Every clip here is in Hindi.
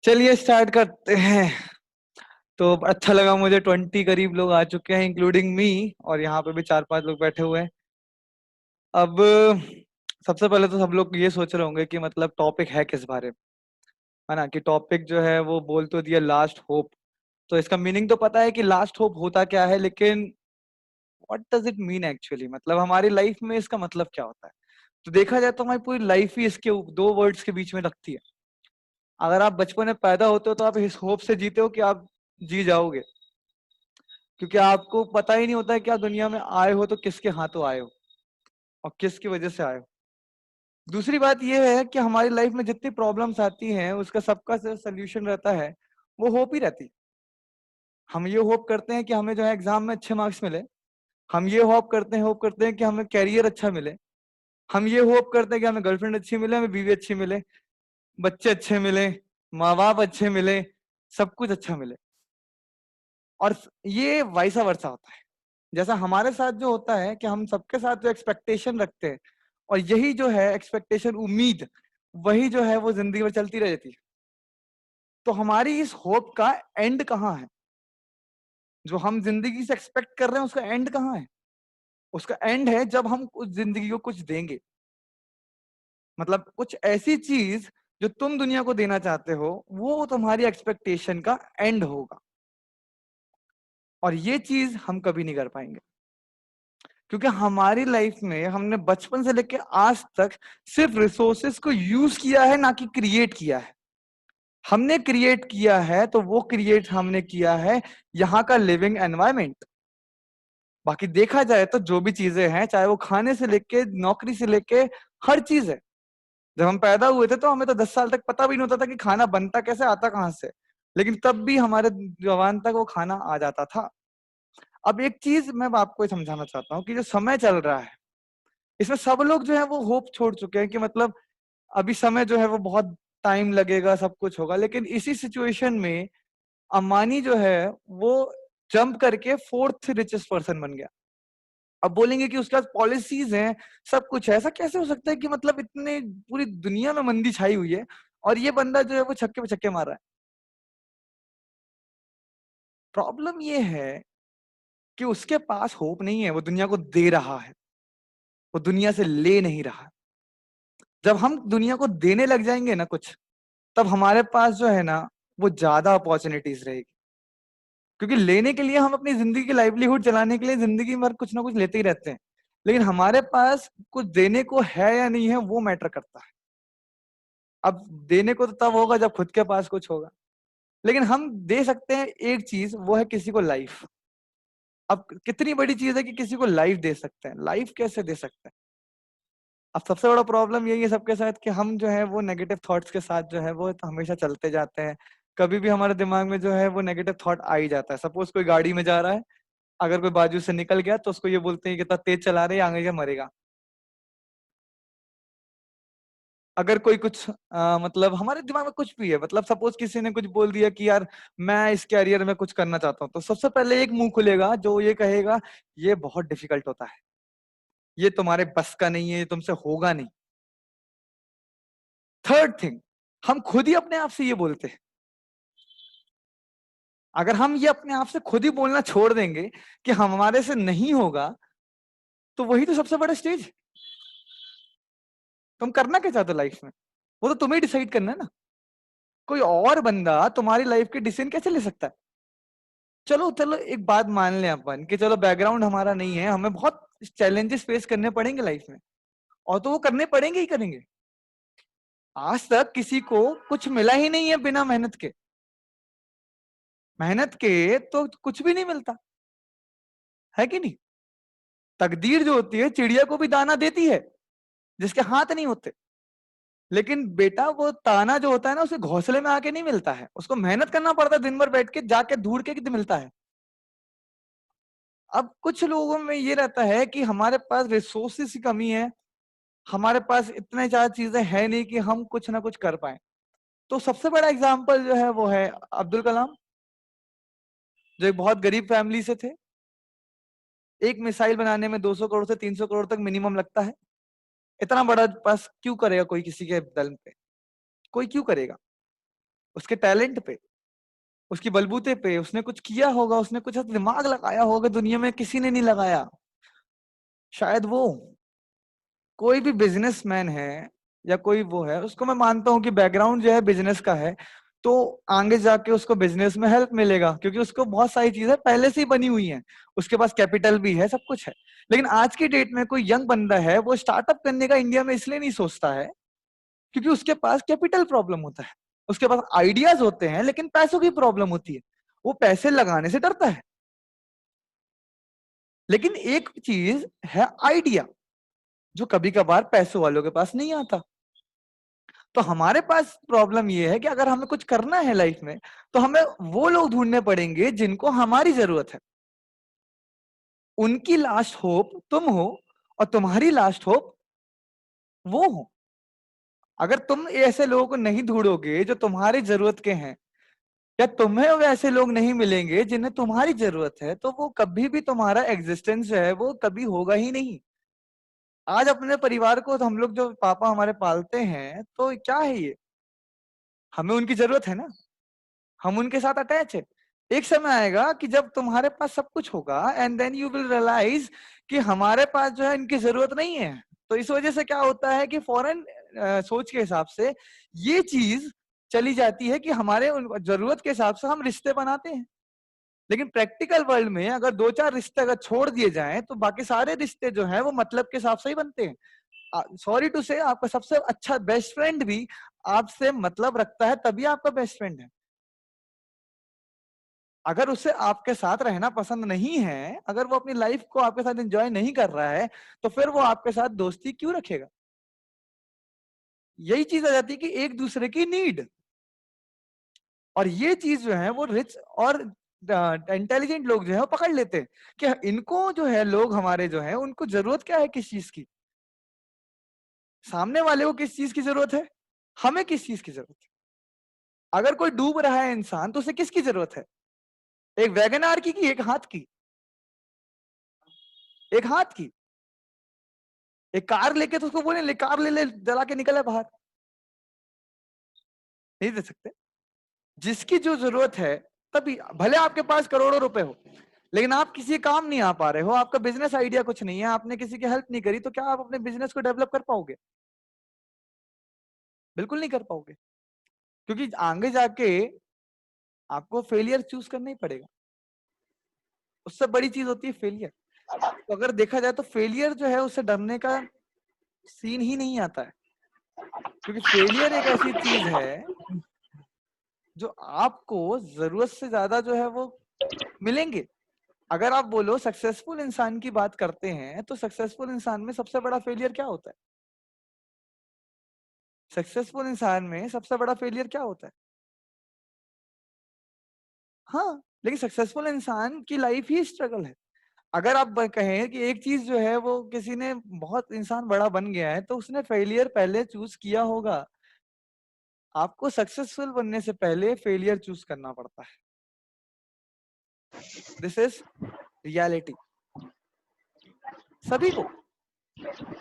चलिए स्टार्ट करते हैं। तो अच्छा लगा मुझे 20 करीब लोग आ चुके हैं इंक्लूडिंग मी। और यहाँ पे भी 4-5 लोग बैठे हुए हैं। अब सबसे पहले तो सब लोग ये सोच रहे होंगे कि मतलब टॉपिक है किस बारे में, है ना। कि टॉपिक जो है वो बोल तो दिया लास्ट होप। तो इसका मीनिंग तो पता है कि लास्ट होप होता क्या है, लेकिन what does it mean actually, मतलब हमारी लाइफ में इसका मतलब क्या होता है। तो देखा जाए तो हमारी पूरी लाइफ ही इसके दो वर्ड्स के बीच में लगती है। अगर आप बचपन में पैदा होते हो तो आप इस होप से जीते हो कि आप जी जाओगे, क्योंकि आपको पता ही नहीं होता है कि आप दुनिया में आए हो तो किसके हाथों आए हो और किसकी वजह से आए हो। दूसरी बात यह है कि हमारी लाइफ में जितनी प्रॉब्लम्स आती हैं उसका सबका सोल्यूशन रहता है, वो होप ही रहती है। हम ये होप करते हैं कि हमें जो है एग्जाम में अच्छे मार्क्स मिले। हम ये होप करते हैं कि हमें कैरियर अच्छा मिले। हम ये होप करते हैं कि हमें गर्लफ्रेंड अच्छी मिले, हमें बीवी अच्छी मिले, बच्चे अच्छे मिले, माँ बाप अच्छे मिले, सब कुछ अच्छा मिले। और ये वैसा वर्सा होता है। जैसा हमारे साथ जो होता है कि हम सबके साथ जो एक्सपेक्टेशन रखते हैं, और यही जो है एक्सपेक्टेशन, उम्मीद, वही जो है वो जिंदगी भर चलती रह जाती है। तो हमारी इस होप का एंड कहाँ है? जो हम जिंदगी से एक्सपेक्ट कर रहे हैं उसका एंड कहाँ है? उसका एंड है जब हम उस जिंदगी को कुछ देंगे। मतलब कुछ ऐसी चीज जो तुम दुनिया को देना चाहते हो, वो तुम्हारी एक्सपेक्टेशन का एंड होगा। और ये चीज हम कभी नहीं कर पाएंगे, क्योंकि हमारी लाइफ में हमने बचपन से लेकर आज तक सिर्फ रिसोर्सेस को यूज किया है, ना कि क्रिएट किया है। हमने क्रिएट किया है तो वो क्रिएट हमने किया है यहाँ का लिविंग एनवायरमेंट। बाकी देखा जाए तो जो भी चीजें हैं, चाहे वो खाने से लेके नौकरी से लेके हर चीज है। जब हम पैदा हुए थे तो हमें तो 10 साल तक पता भी नहीं होता था कि खाना बनता कैसे, आता कहाँ से। लेकिन तब भी हमारे जवान तक वो खाना आ जाता था। अब एक चीज मैं आपको समझाना चाहता हूँ कि जो समय चल रहा है, इसमें सब लोग जो है वो होप छोड़ चुके हैं कि मतलब अभी समय जो है वो बहुत टाइम लगेगा, सब कुछ होगा। लेकिन इसी सिचुएशन में अंबानी जो है वो जंप करके फोर्थ रिचेस्ट पर्सन बन गया। अब बोलेंगे कि उसके पास पॉलिसीज हैं, सब कुछ है। ऐसा कैसे हो सकता है कि मतलब इतने पूरी दुनिया में मंदी छाई हुई है और ये बंदा जो है वो छक्के पे छक्के मार रहा है? प्रॉब्लम ये है कि उसके पास होप नहीं है, वो दुनिया को दे रहा है, वो दुनिया से ले नहीं रहा। जब हम दुनिया को देने लग जाएंगे ना कुछ, तब हमारे पास जो है ना वो ज्यादा अपॉर्चुनिटीज रहेगी। क्योंकि लेने के लिए हम अपनी जिंदगी की लाइवलीहुड चलाने के लिए जिंदगी भर कुछ ना कुछ लेते ही रहते हैं, लेकिन हमारे पास कुछ देने को है या नहीं है वो मैटर करता है। अब देने को तो तब होगा जब खुद के पास कुछ होगा। लेकिन हम दे सकते हैं एक चीज, वो है किसी को लाइफ। अब कितनी बड़ी चीज है कि किसी को लाइफ दे सकते हैं। लाइफ कैसे दे सकते हैं? अब सबसे बड़ा प्रॉब्लम यही है सबके साथ कि हम जो है वो नेगेटिव थॉट्स के साथ जो है वो तो हमेशा चलते जाते हैं। कभी भी हमारे दिमाग में जो है वो नेगेटिव थॉट आ ही जाता है। सपोज कोई गाड़ी में जा रहा है, अगर कोई बाजू से निकल गया तो उसको ये बोलते हैं कि कितना तेज चला रहे हैं, आगे क्या मरेगा। अगर कोई कुछ मतलब हमारे दिमाग में कुछ भी है, मतलब सपोज किसी ने कुछ बोल दिया कि यार मैं इस कैरियर में कुछ करना चाहता हूँ, तो सबसे पहले एक मुंह खुलेगा जो ये कहेगा ये बहुत डिफिकल्ट होता है, ये तुम्हारे बस का नहीं है, ये तुमसे होगा नहीं। थर्ड थिंग, हम खुद ही अपने आप से ये बोलते हैं। अगर हम ये अपने आप से खुद ही बोलना छोड़ देंगे कि हमारे से नहीं होगा, तो वही तो सबसे बड़ा स्टेज। तुम करना क्या चाहते हो लाइफ में, वो तो तुम्हें डिसाइड करना है ना। कोई और बंदा तुम्हारी लाइफ के डिसीजन कैसे ले सकता है? चलो चलो एक बात मान लें अपन कि चलो बैकग्राउंड हमारा नहीं है, हमें बहुत चैलेंजेस फेस करने पड़ेंगे लाइफ में, और तो वो करने पड़ेंगे ही करेंगे। आज तक किसी को कुछ मिला ही नहीं है बिना मेहनत के। मेहनत के तो कुछ भी नहीं मिलता, है कि नहीं? तकदीर जो होती है चिड़िया को भी दाना देती है जिसके हाथ नहीं होते। लेकिन बेटा वो दाना जो होता है ना उसे घोंसले में आके नहीं मिलता है, उसको मेहनत करना पड़ता है, दिन भर बैठ के जाके ढूंढ के मिलता है। अब कुछ लोगों में ये रहता है कि हमारे पास रिसोर्सेस की कमी है, हमारे पास इतने ज्यादा चीजें हैं नहीं कि हम कुछ ना कुछ कर पाए। तो सबसे बड़ा एग्जाम्पल जो है वो है अब्दुल कलाम, जो एक बहुत गरीब फैमिली से थे। एक मिसाइल बनाने में 200 करोड़ से 300 करोड़ तक मिनिमम लगता है। इतना बड़ा पास क्यों करेगा कोई किसी के दल पे? कोई क्यों करेगा? उसके टैलेंट पे, उसकी बलबूते पे उसने कुछ किया होगा, उसने कुछ दिमाग लगाया होगा, दुनिया में किसी ने नहीं लगाया। शायद वो कोई भी बिजनेसमैन है या कोई वो है, उसको मैं मानता हूं कि बैकग्राउंड जो है बिजनेस का है, तो आगे जाके उसको बिजनेस में हेल्प मिलेगा, क्योंकि उसको बहुत सारी चीजें पहले से ही बनी हुई हैं, उसके पास कैपिटल भी है, सब कुछ है। लेकिन आज की डेट में कोई यंग बंदा है, वो स्टार्टअप करने का इंडिया में इसलिए नहीं सोचता है क्योंकि उसके पास कैपिटल प्रॉब्लम होता है। उसके पास आइडियाज होते हैं लेकिन पैसों की प्रॉब्लम होती है, वो पैसे लगाने से डरता है। लेकिन एक चीज है आइडिया, जो कभी कभार पैसों वालों के पास नहीं आता। तो हमारे पास प्रॉब्लम ये है कि अगर हमें कुछ करना है लाइफ में, तो हमें वो लोग ढूंढने पड़ेंगे जिनको हमारी जरूरत है। उनकी लास्ट होप तुम हो और तुम्हारी लास्ट होप वो हो। अगर तुम ऐसे लोगों को नहीं ढूंढोगे जो तुम्हारी जरूरत के हैं, या तुम्हें वैसे लोग नहीं मिलेंगे जिन्हें तुम्हारी जरूरत है, तो वो कभी भी तुम्हारा एग्जिस्टेंस जो है वो कभी होगा ही नहीं। आज अपने परिवार को तो हम लोग जो पापा हमारे पालते हैं, तो क्या है ये, हमें उनकी जरूरत है ना, हम उनके साथ अटैच है। एक समय आएगा कि जब तुम्हारे पास सब कुछ होगा and then you will realize कि हमारे पास जो है इनकी जरूरत नहीं है। तो इस वजह से क्या होता है कि फॉरेन सोच के हिसाब से ये चीज चली जाती है कि हमारे जरूरत के हिसाब से हम रिश्ते बनाते हैं। लेकिन प्रैक्टिकल वर्ल्ड में अगर दो चार रिश्ते अगर छोड़ दिए जाएं, तो बाकी सारे रिश्ते जो हैं वो मतलब के हिसाब से ही बनते हैं। सॉरी टू से, आपका सबसे अच्छा बेस्ट फ्रेंड भी आपसे मतलब रखता है, तभी आपका बेस्ट फ्रेंड है। अगर उसे आपके साथ रहना पसंद नहीं है, अगर वो अपनी लाइफ को आपके साथ एंजॉय नहीं कर रहा है, तो फिर वो आपके साथ दोस्ती क्यों रखेगा। यही चीज आ जाती है कि एक दूसरे की नीड, और ये चीज जो है वो रिच और इंटेलिजेंट लोग जो है वो पकड़ लेते हैं कि इनको जो है, लोग हमारे जो है उनको जरूरत क्या है किस चीज की। सामने वाले को किस चीज की जरूरत है, हमें किस चीज की जरूरत है। अगर कोई डूब रहा है इंसान, तो उसे किसकी जरूरत है, एक वैगनार की कि एक हाथ की। एक हाथ की। एक कार लेके तो उसको बोले ले कार ले ले, जला के निकले बाहर, नहीं दे सकते। जिसकी जो जरूरत है, तभी भले आपके पास करोड़ों रुपए हो, लेकिन आप किसी काम नहीं आ पा रहे हो, आपका बिजनेस आइडिया कुछ नहीं है, आपने किसी की हेल्प नहीं करी, तो क्या आप अपने बिजनेस को डेवलप कर पाओगे। बिल्कुल नहीं कर पाओगे, क्योंकि आगे जाके आपको फेलियर चूज करना ही पड़ेगा। उससे बड़ी चीज होती है फेलियर। तो अगर देखा जाए तो फेलियर जो है, उससे डरने का सीन ही नहीं आता है, क्योंकि फेलियर एक ऐसी चीज है जो आपको जरूरत से ज्यादा जो है वो मिलेंगे। अगर आप बोलो सक्सेसफुल इंसान की बात करते हैं, तो सक्सेसफुल इंसान में सबसे बड़ा फेलियर क्या होता है। सक्सेसफुल इंसान में सबसे बड़ा फेलियर क्या होता है। हाँ, लेकिन सक्सेसफुल इंसान की लाइफ ही स्ट्रगल है। अगर आप कहें कि एक चीज जो है वो किसी ने बहुत इंसान बड़ा बन गया है, तो उसने फेलियर पहले चूज किया होगा। आपको सक्सेसफुल बनने से पहले फेलियर चूज करना पड़ता है। This is reality. सभी को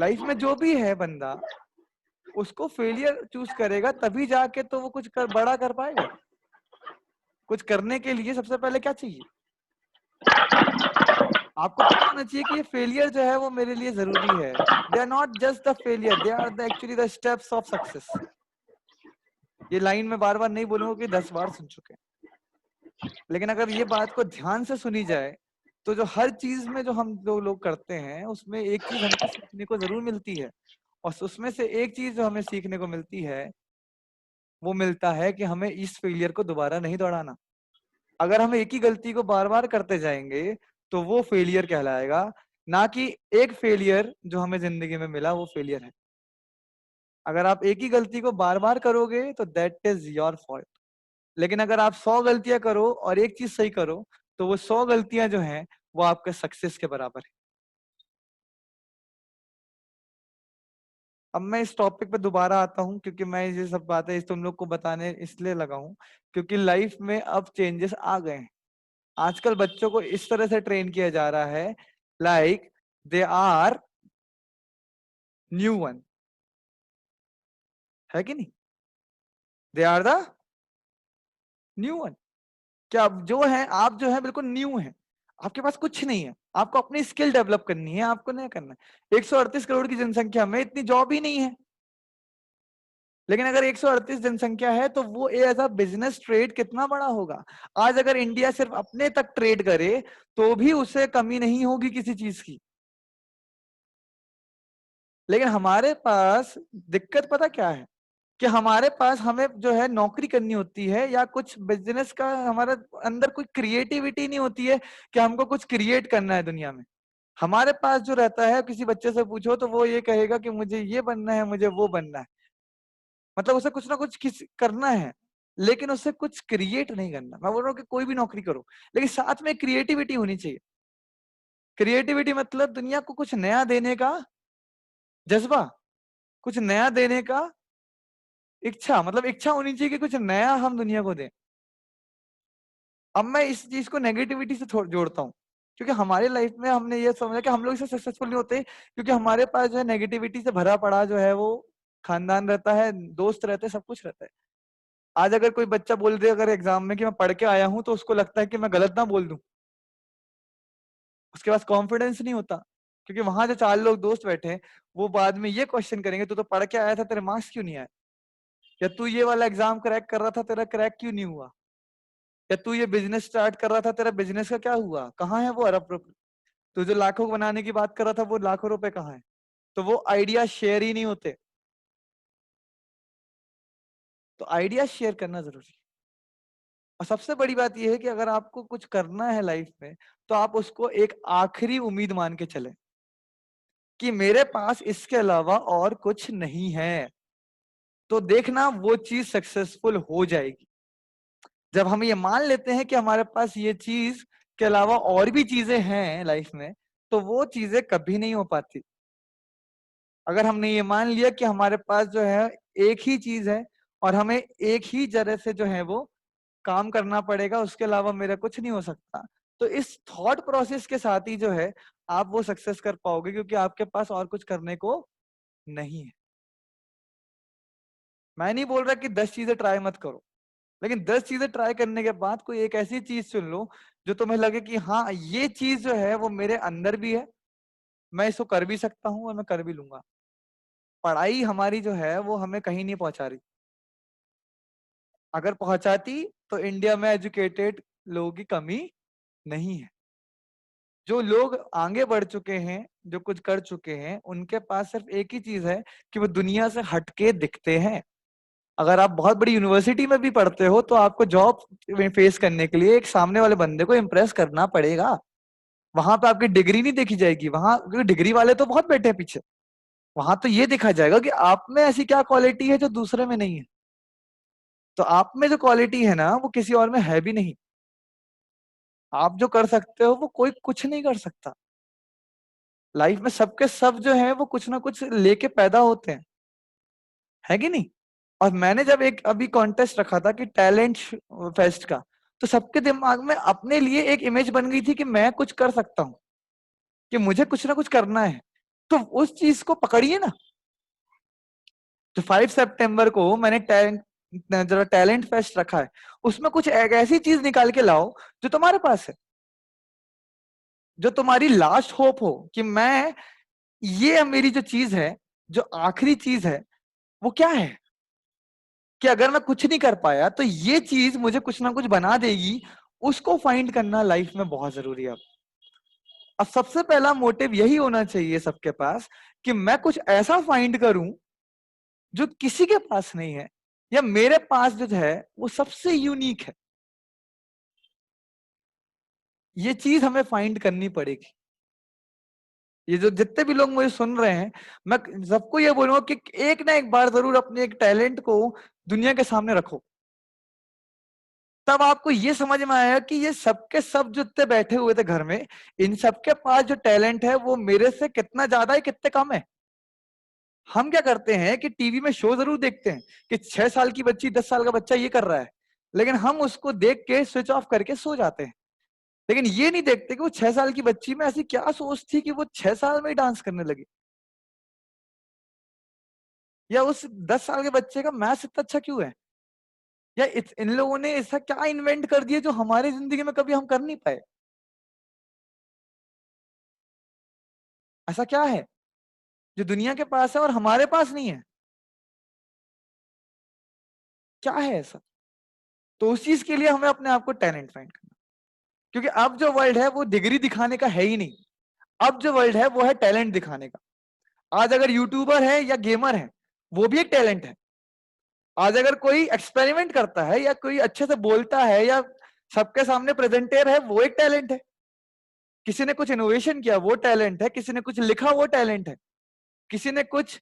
लाइफ में जो भी है बंदा, उसको फेलियर चूज करेगा, तभी जाके तो वो कुछ बड़ा कर पाएगा। कुछ करने के लिए सबसे पहले क्या चाहिए, आपको पता होना चाहिए कि ये फेलियर जो है वो मेरे लिए जरूरी है। They are not just the failure, they are the actually the steps of success. ये लाइन में बार बार नहीं बोलूंगा कि 10 बार सुन चुके हैं, लेकिन अगर ये बात को ध्यान से सुनी जाए, तो जो हर चीज में जो हम लोग करते हैं, उसमें एक चीज हमको सीखने को जरूर मिलती है। और उसमें से एक चीज जो हमें सीखने को मिलती है, वो मिलता है कि हमें इस फेलियर को दोबारा नहीं दोहराना। अगर हम एक ही गलती को बार बार करते जाएंगे, तो वो फेलियर कहलाएगा, ना कि एक फेलियर जो हमें जिंदगी में मिला वो फेलियर है। अगर आप एक ही गलती को बार बार करोगे, तो दैट इज योर फॉल्ट। लेकिन अगर आप 100 गलतियां करो और एक चीज सही करो, तो वो 100 गलतियां जो हैं वो आपके सक्सेस के बराबर है। अब मैं इस टॉपिक पे दोबारा आता हूँ, क्योंकि मैं ये सब बातें तुम लोग को बताने इसलिए लगा हूँ, क्योंकि लाइफ में अब चेंजेस आ गए हैं। आजकल बच्चों को इस तरह से ट्रेन किया जा रहा है, like they are new one, है कि नहीं। They are the new one. क्या आप जो है, आप जो है बिल्कुल न्यू है, आपके पास कुछ नहीं है, आपको अपनी स्किल डेवलप करनी है, आपको नहीं करना है। 138 करोड़ की जनसंख्या में इतनी जॉब ही नहीं है। लेकिन अगर 138 जनसंख्या है तो वो एज अ बिजनेस ट्रेड कितना बड़ा होगा। आज अगर इंडिया सिर्फ अपने तक ट्रेड करे तो भी उसे कमी नहीं होगी किसी चीज की। लेकिन हमारे पास दिक्कत पता क्या है, कि हमारे पास हमें जो है नौकरी करनी होती है या कुछ बिजनेस का, हमारे अंदर कोई क्रिएटिविटी नहीं होती है कि हमको कुछ क्रिएट करना है दुनिया में। हमारे पास जो रहता है, किसी बच्चे से पूछो तो वो ये कहेगा कि मुझे ये बनना है, मुझे वो बनना है। मतलब उसे कुछ ना कुछ किस करना है, लेकिन उसे कुछ क्रिएट नहीं करना। मैं बोल रहा हूँ कि कोई भी नौकरी करो, लेकिन साथ में क्रिएटिविटी होनी चाहिए। क्रिएटिविटी मतलब दुनिया को कुछ नया देने का जज्बा, कुछ नया देने का इच्छा, मतलब इच्छा होनी चाहिए कि कुछ नया हम दुनिया को दें। अब मैं इस चीज को नेगेटिविटी से जोड़ता हूँ, क्योंकि हमारी लाइफ में हमने ये समझा कि हम लोग इससे सक्सेसफुल नहीं होते, क्योंकि हमारे पास जो है नेगेटिविटी से भरा पड़ा जो है वो खानदान रहता है, दोस्त रहते हैं, सब कुछ रहता है। आज अगर कोई बच्चा बोल दे अगर एग्जाम में कि मैं पढ़ के आया हूं, तो उसको लगता है कि मैं गलत ना बोल दूं, उसके पास कॉन्फिडेंस नहीं होता। क्योंकि वहां जो 4 लोग दोस्त बैठे हैं, वो बाद में ये क्वेश्चन करेंगे, तू तो पढ़ के आया था, तेरे मार्क्स क्यों नहीं आए? या तू ये वाला एग्जाम क्रैक कर रहा था, तेरा क्रैक क्यों नहीं हुआ? या तू ये बिजनेस स्टार्ट कर रहा था, तेरा बिजनेस का क्या हुआ? कहाँ है वो अरब रुपए? तू जो लाखों बनाने की बात कर रहा था, वो लाखों रुपए कहाँ है? तो वो आइडिया शेयर ही नहीं होते। तो आइडिया शेयर करना जरूरी है। और सबसे बड़ी बात यह है कि अगर आपको कुछ करना है लाइफ में, तो आप उसको एक आखिरी उम्मीद मान के चले कि मेरे पास इसके अलावा और कुछ नहीं है। तो देखना वो चीज सक्सेसफुल हो जाएगी। जब हम ये मान लेते हैं कि हमारे पास ये चीज के अलावा और भी चीजें हैं लाइफ में, तो वो चीजें कभी नहीं हो पाती। अगर हमने ये मान लिया कि हमारे पास जो है एक ही चीज है, और हमें एक ही जगह से जो है वो काम करना पड़ेगा, उसके अलावा मेरा कुछ नहीं हो सकता, तो इस थॉट प्रोसेस के साथ ही जो है आप वो सक्सेस कर पाओगे, क्योंकि आपके पास और कुछ करने को नहीं है। मैं नहीं बोल रहा कि 10 चीजें ट्राई मत करो, लेकिन 10 चीजें ट्राई करने के बाद कोई एक ऐसी चीज चुन लो जो तुम्हें लगे कि हाँ ये चीज जो है वो मेरे अंदर भी है, मैं इसको कर भी सकता हूँ और मैं कर भी लूंगा। पढ़ाई हमारी जो है वो हमें कहीं नहीं पहुंचा रही। अगर पहुंचाती तो इंडिया में एजुकेटेड लोगों की कमी नहीं है। जो लोग आगे बढ़ चुके हैं, जो कुछ कर चुके हैं, उनके पास सिर्फ एक ही चीज है कि वो दुनिया से हटके दिखते हैं। अगर आप बहुत बड़ी यूनिवर्सिटी में भी पढ़ते हो तो आपको जॉब फेस करने के लिए एक सामने वाले बंदे को इम्प्रेस करना पड़ेगा। वहां पे आपकी डिग्री नहीं देखी जाएगी, वहां क्योंकि डिग्री वाले तो बहुत बैठे हैं पीछे। वहां तो ये देखा जाएगा कि आप में ऐसी क्या क्वालिटी है जो दूसरे में नहीं है। तो आप में जो क्वालिटी है ना वो किसी और में है भी नहीं। आप जो कर सकते हो वो कोई कुछ नहीं कर सकता। लाइफ में सबके सब जो है वो कुछ ना कुछ लेके पैदा होते हैं, है कि नहीं? और मैंने जब एक अभी कॉन्टेस्ट रखा था कि टैलेंट फेस्ट का, तो सबके दिमाग में अपने लिए एक इमेज बन गई थी कि मैं कुछ कर सकता हूँ, कि मुझे कुछ ना कुछ करना है। तो उस चीज को पकड़िए ना। तो 5 सितंबर को मैंने टैलेंट, जरा टैलेंट फेस्ट रखा है, उसमें कुछ एक ऐसी चीज निकाल के लाओ जो तुम्हारे पास है, जो तुम्हारी लास्ट होप हो कि मैं, ये मेरी जो चीज है, जो आखिरी चीज है, वो क्या है, कि अगर मैं कुछ नहीं कर पाया तो ये चीज मुझे कुछ ना कुछ बना देगी। उसको फाइंड करना लाइफ में बहुत जरूरी है। अब सबसे पहला मोटिव यही होना चाहिए सबके पास, कि मैं कुछ ऐसा फाइंड करूं जो किसी के पास नहीं है, या मेरे पास जो है वो सबसे यूनिक है। ये चीज हमें फाइंड करनी पड़ेगी। ये जो जितने भी लोग मुझे सुन रहे हैं, मैं सबको ये बोलूंगा कि एक ना एक बार जरूर अपने एक टैलेंट को दुनिया के सामने रखो। तब आपको ये समझ में आया कि ये सबके सब जो इतने बैठे हुए थे घर में, इन सबके पास जो टैलेंट है वो मेरे से कितना ज्यादा है, कितने कम है। हम क्या करते हैं कि टीवी में शो जरूर देखते हैं कि 6 साल की बच्ची, 10 साल का बच्चा ये कर रहा है, लेकिन हम उसको देख के स्विच ऑफ करके सो जाते हैं। लेकिन ये नहीं देखते कि वो 6 साल की बच्ची में ऐसी क्या सोच थी कि वो 6 साल में ही डांस करने लगी, या उस 10 साल के बच्चे का मैथ्स इतना अच्छा क्यों है। या इन लोगों ने ऐसा क्या इन्वेंट कर दिया जो हमारी जिंदगी में कभी हम कर नहीं पाए? ऐसा क्या है जो दुनिया के पास है और हमारे पास नहीं है? क्या है ऐसा? तो उस चीज के लिए हमें अपने आप को टैलेंट फाइंड करना, क्योंकि अब जो वर्ल्ड है वो डिग्री दिखाने का है ही नहीं। अब जो वर्ल्ड है वो है टैलेंट दिखाने का। आज अगर यूट्यूबर है या गेमर है, वो भी एक टैलेंट है। आज अगर कोई एक्सपेरिमेंट करता है या कोई अच्छे से बोलता है या सबके सामने प्रेजेंटर है, वो एक टैलेंट है। किसी ने कुछ इनोवेशन किया, वो टैलेंट है। किसी ने कुछ लिखा, वो टैलेंट है। किसी ने कुछ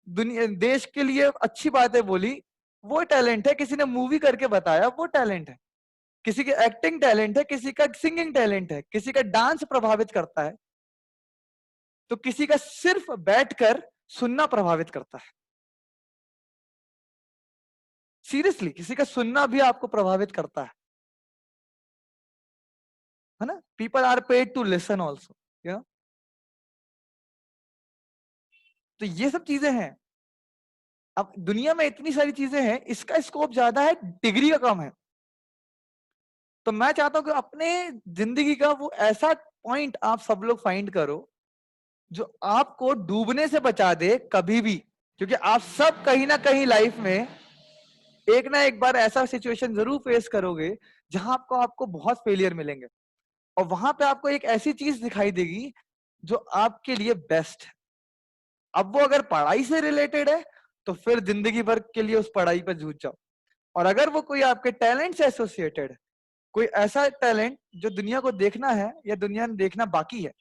दुनिया देश के लिए अच्छी बातें बोली, वो टैलेंट है। किसी ने मूवी करके बताया, वो टैलेंट है। किसी की एक्टिंग टैलेंट है, किसी का सिंगिंग टैलेंट है, किसी का डांस प्रभावित करता है, तो किसी का सिर्फ बैठकर सुनना प्रभावित करता है। सीरियसली, किसी का सुनना भी आपको प्रभावित करता है ना? People are paid to listen also, you know. तो ये सब चीजें हैं। अब दुनिया में इतनी सारी चीजें हैं, इसका स्कोप ज्यादा है, डिग्री का कम है। तो मैं चाहता हूं कि अपने जिंदगी का वो ऐसा पॉइंट आप सब लोग फाइंड करो जो आपको डूबने से बचा दे कभी भी। क्योंकि आप सब कहीं ना कहीं लाइफ में एक ना एक बार ऐसा सिचुएशन जरूर फेस करोगे जहां आपको आपको बहुत फेलियर मिलेंगे, और वहां पे आपको एक ऐसी चीज दिखाई देगी जो आपके लिए बेस्ट है। अब वो अगर पढ़ाई से रिलेटेड है तो फिर जिंदगी भर के लिए उस पढ़ाई पर जूझ जाओ। और अगर वो कोई आपके टैलेंट से एसोसिएटेड है, कोई ऐसा टैलेंट जो दुनिया को देखना है या दुनिया ने देखना बाकी है,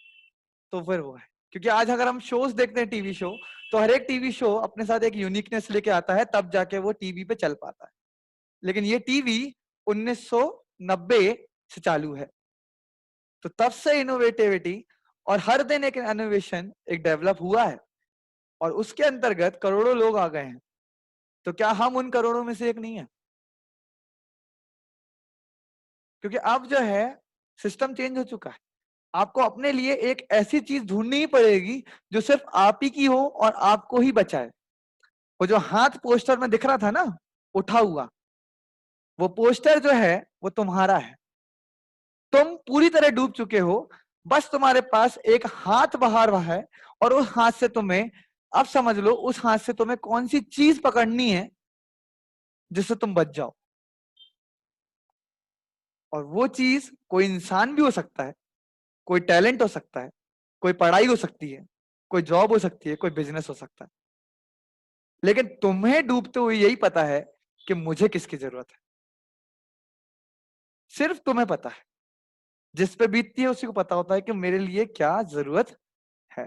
तो फिर वो है। क्योंकि आज अगर हम शोज देखते हैं, टीवी शो, तो हर एक टीवी शो अपने साथ एक यूनिकनेस लेके आता है, तब जाके वो टीवी पे चल पाता है। लेकिन ये टीवी 1990 से चालू है, तो तब से इनोवेटिविटी और हर दिन एक इनोवेशन एक डेवलप हुआ है, और उसके अंतर्गत करोड़ों लोग आ गए हैं। तो क्या हम उन करोड़ों में से एक नहीं है? क्योंकि अब जो है सिस्टम चेंज हो चुका है। आपको अपने लिए एक ऐसी चीज ढूंढनी ही पड़ेगी जो सिर्फ आप ही की हो और आपको ही बचाए। वो जो हाथ पोस्टर में दिख रहा था ना, उठा हुआ, वो पोस्टर जो है वो तुम्हारा है। तुम पूरी तरह डूब चुके हो, बस तुम्हारे पास एक हाथ बाहर हुआ है, और उस हाथ से तुम्हें, अब समझ लो, उस हाथ से तुम्हें कौन सी चीज पकड़नी है जिससे तुम बच जाओ। और वो चीज कोई इंसान भी हो सकता है, कोई टैलेंट हो सकता है, कोई पढ़ाई हो सकती है, कोई जॉब हो सकती है, कोई बिजनेस हो सकता है। लेकिन तुम्हें डूबते हुए यही पता है कि मुझे किसकी जरूरत है। सिर्फ तुम्हें पता है। जिस पे बीतती है उसी को पता होता है कि मेरे लिए क्या जरूरत है।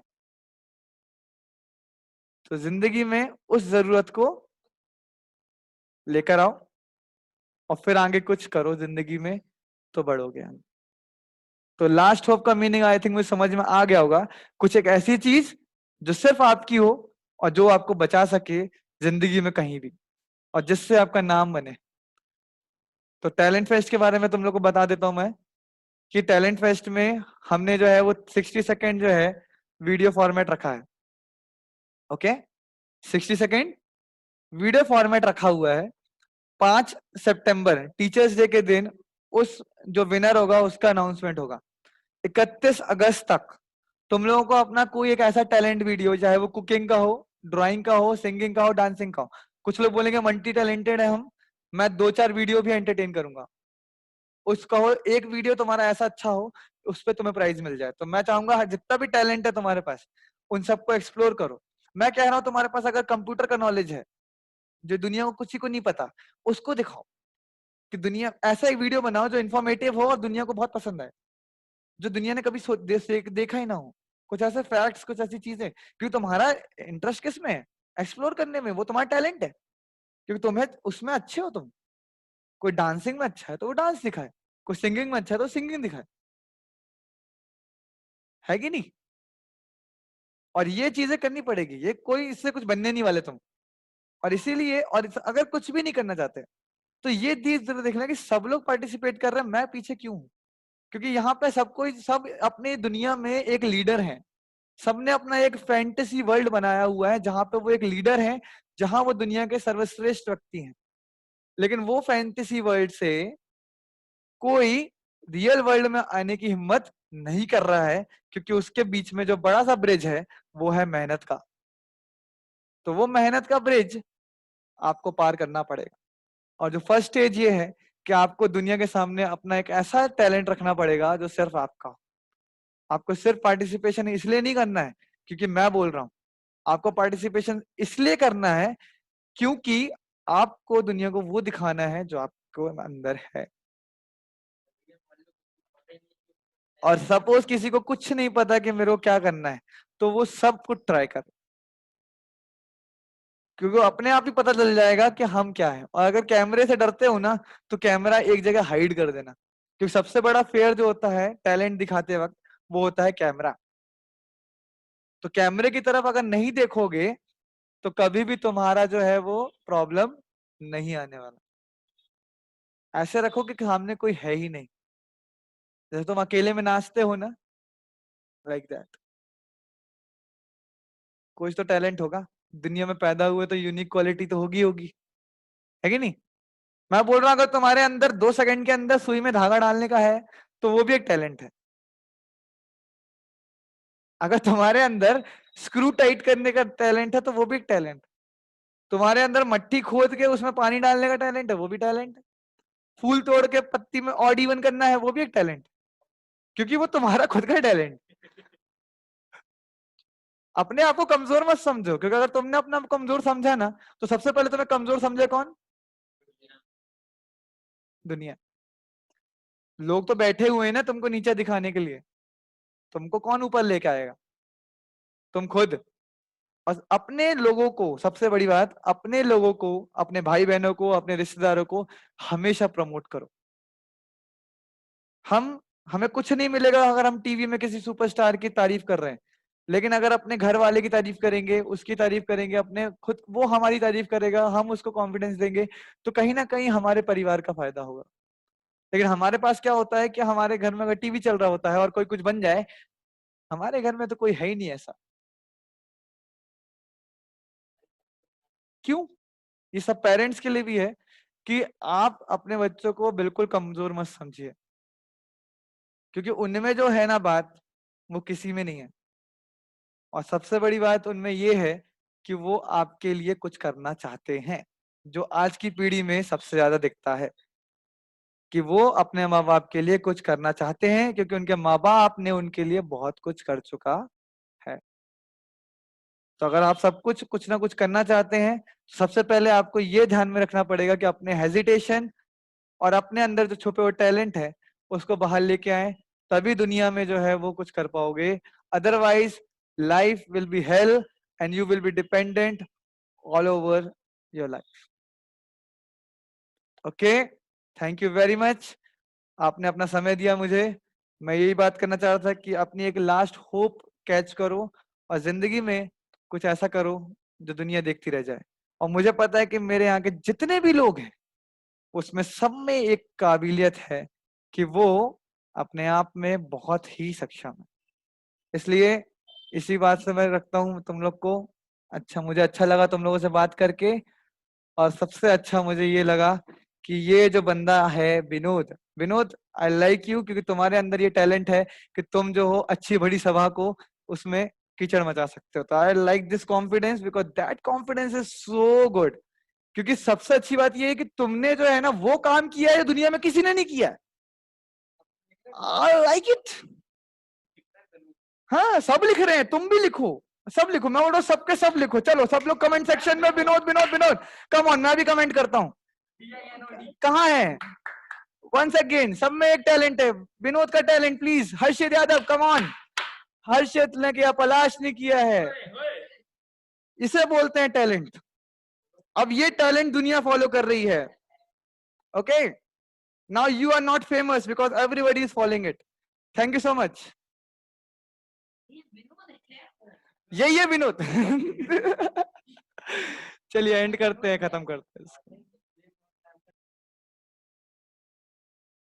तो जिंदगी में उस जरूरत को लेकर आओ, और फिर आगे कुछ करो जिंदगी में, तो बढ़ोगे आगे। तो लास्ट होप का मीनिंग आई थिंक मुझे समझ में आ गया होगा। कुछ एक ऐसी चीज जो सिर्फ आपकी हो और जो आपको बचा सके जिंदगी में कहीं भी, और जिससे आपका नाम बने। तो टैलेंट फेस्ट के बारे में तुम लोग को बता देता हूं मैं, कि टैलेंट फेस्ट में हमने जो है वो 60 सेकेंड जो है वीडियो फॉर्मेट रखा है। ओके, 60 सेकेंड वीडियो फॉर्मेट रखा हुआ है। 5 सितंबर टीचर्स डे के दिन उस जो विनर होगा उसका अनाउंसमेंट होगा। 31 अगस्त तक तुम लोगों को अपना कोई एक ऐसा टैलेंट वीडियो, चाहे वो कुकिंग का हो, ड्राइंग का हो, सिंगिंग का हो, डांसिंग का हो। कुछ लोग बोलेंगे मल्टी टैलेंटेड है हम, मैं 2-4 वीडियो भी एंटरटेन करूंगा। उसका हो एक वीडियो तुम्हारा ऐसा अच्छा हो, उस पर तुम्हें प्राइज मिल जाए। तो मैं चाहूंगा जितना भी टैलेंट है तुम्हारे पास, उन सबको एक्सप्लोर करो। मैं कह रहा हूं तुम्हारे पास अगर कंप्यूटर का नॉलेज है जो दुनिया को किसी को नहीं पता, उसको दिखाओ। कि दुनिया ऐसा एक वीडियो बनाओ जो इन्फॉर्मेटिव हो और दुनिया को बहुत पसंद आए, जो दुनिया ने कभी देखा ही ना हो। कुछ ऐसे फैक्ट्स, कुछ ऐसी चीजें, क्योंकि तुम्हारा इंटरेस्ट किस में है? एक्सप्लोर करने में। वो तुम्हारा टैलेंट है, क्योंकि तुम्हें उसमें अच्छे हो तुम। कोई डांसिंग में अच्छा है तो वो डांस दिखाए, कोई सिंगिंग में अच्छा है तो सिंगिंग दिखाए, है कि नहीं? और ये चीजें करनी पड़ेगी, ये कोई इससे कुछ बनने नहीं वाले तुम। और इसीलिए, और अगर कुछ भी नहीं करना चाहते तो ये चीज जरूर देखना कि सब लोग पार्टिसिपेट कर रहे हैं, मैं पीछे क्यों हूं? क्योंकि यहाँ पे सबको, सब अपनी दुनिया में एक लीडर है। सबने अपना एक फैंटेसी वर्ल्ड बनाया हुआ है जहां पे वो एक लीडर है, जहां वो दुनिया के सर्वश्रेष्ठ व्यक्ति हैं। लेकिन वो फैंटेसी वर्ल्ड से कोई रियल वर्ल्ड में आने की हिम्मत नहीं कर रहा है, क्योंकि उसके बीच में जो बड़ा सा ब्रिज है वो है मेहनत का। तो वो मेहनत का ब्रिज आपको पार करना पड़ेगा। और जो फर्स्ट स्टेज ये है कि आपको दुनिया के सामने अपना एक ऐसा टैलेंट रखना पड़ेगा जो सिर्फ आपका। आपको सिर्फ पार्टिसिपेशन इसलिए नहीं करना है क्योंकि मैं बोल रहा हूं, आपको पार्टिसिपेशन इसलिए करना है क्योंकि आपको दुनिया को वो दिखाना है जो आपको अंदर है। और सपोज किसी को कुछ नहीं पता कि मेरे को क्या करना है, तो वो सब कुछ ट्राई कर, क्योंकि वो अपने आप ही पता चल जाएगा कि हम क्या है। और अगर कैमरे से डरते हो ना, तो कैमरा एक जगह हाइड कर देना, क्योंकि सबसे बड़ा फेयर जो होता है टैलेंट दिखाते वक्त वो होता है कैमरा। तो कैमरे की तरफ अगर नहीं देखोगे तो कभी भी तुम्हारा जो है वो प्रॉब्लम नहीं आने वाला। ऐसे रखोगे कि सामने कोई है ही नहीं, जैसे तुम अकेले में नाचते हो ना, लाइक दैट। कुछ तो टैलेंट होगा, दुनिया में पैदा हुए तो यूनिक क्वालिटी तो होगी होगी, है कि नहीं? मैं बोल रहा हूं अगर तुम्हारे अंदर 2 सेकंड के अंदर सुई में धागा डालने का है तो वो भी एक टैलेंट है। अगर तुम्हारे अंदर स्क्रू टाइट करने का टैलेंट है तो वो भी एक टैलेंट। तुम्हारे अंदर मट्टी खोद के उसमें पानी डालने का टैलेंट है, वो भी टैलेंट है। फूल तोड़ के पत्ती में ऑड इवन करना है, वो भी एक टैलेंट, क्योंकि वो तुम्हारा खुद का टैलेंट। अपने आप को कमजोर मत समझो, क्योंकि अगर तुमने अपने आप को कमजोर समझा ना, तो सबसे पहले तुम्हें कमजोर समझे कौन? दुनिया। लोग तो बैठे हुए हैं ना तुमको नीचे दिखाने के लिए, तुमको कौन ऊपर लेके आएगा? तुम खुद। और अपने लोगों को, सबसे बड़ी बात, अपने लोगों को, अपने भाई बहनों को, अपने रिश्तेदारों को हमेशा प्रमोट करो। हम हमें कुछ नहीं मिलेगा अगर हम टीवी में किसी सुपरस्टार की तारीफ कर रहे हैं, लेकिन अगर अपने घर वाले की तारीफ करेंगे, उसकी तारीफ करेंगे, अपने खुद, वो हमारी तारीफ करेगा, हम उसको कॉन्फिडेंस देंगे, तो कहीं ना कहीं हमारे परिवार का फायदा होगा। लेकिन हमारे पास क्या होता है कि हमारे घर में अगर टीवी चल रहा होता है और कोई कुछ बन जाए, हमारे घर में तो कोई है ही नहीं ऐसा। क्यों? ये सब पेरेंट्स के लिए भी है कि आप अपने बच्चों को बिल्कुल कमजोर मत समझिए, क्योंकि उनमें जो है ना बात, वो किसी में नहीं है। और सबसे बड़ी बात उनमें ये है कि वो आपके लिए कुछ करना चाहते हैं, जो आज की पीढ़ी में सबसे ज्यादा दिखता है, कि वो अपने माँ बाप के लिए कुछ करना चाहते हैं, क्योंकि उनके माँ बाप ने उनके लिए बहुत कुछ कर चुका है। तो अगर आप सब कुछ कुछ ना कुछ करना चाहते हैं, सबसे पहले आपको ये ध्यान में रखना पड़ेगा कि अपने हेजिटेशन और अपने अंदर जो छुपे हुए टैलेंट है उसको बाहर लेके आए, तभी दुनिया में जो है वो कुछ कर पाओगे। Otherwise life will be hello and you will be dependent all over your life. Okay, thank you very much, आपने अपना समय दिया मुझे। मैं यही बात करना चाह रहा था कि अपनी एक लास्ट होप कैच करो और जिंदगी में कुछ ऐसा करो जो दुनिया देखती रह जाए। और मुझे पता है कि मेरे यहाँ के जितने भी लोग हैं उसमें सब में एक काबिलियत है कि वो अपने आप में बहुत ही सक्षम है। इसलिए इसी बात से मैं रखता हूँ तुम लोग को। अच्छा, मुझे अच्छा लगा तुम लोगों से बात करके। और सबसे अच्छा मुझे ये लगा कि ये जो बंदा है Vinod, Vinod I like you, क्योंकि तुम्हारे अंदर ये टैलेंट है कि तुम जो हो अच्छी बड़ी सभा को उसमें कीचड़ मचा सकते हो। तो I like this confidence, because that confidence is so good. क्योंकि सबसे अच्छी बात ये है कि तुमने जो है ना वो काम किया है जो दुनिया में किसी ने नहीं किया। I like it. हाँ, सब लिख रहे हैं, तुम भी लिखो, सब लिखो। मैं बोल रहा हूँ सबके सब लिखो, चलो सब लोग कमेंट सेक्शन में विनोद विनोद विनोद। कम ऑन, मैं भी कमेंट करता हूँ। कहाँ है? वंस अगेन, सब में एक टैलेंट है, विनोद का talent please. Harshit Yadav, come on. Harshit ने किया, पलाश ने किया है, इसे बोलते हैं टैलेंट। अब ये टैलेंट दुनिया फॉलो कर रही है। Okay, now you are not famous because everybody is following it. Thank you so much. यही है विनोद। चलिए एंड करते हैं, खत्म करते हैं इसको।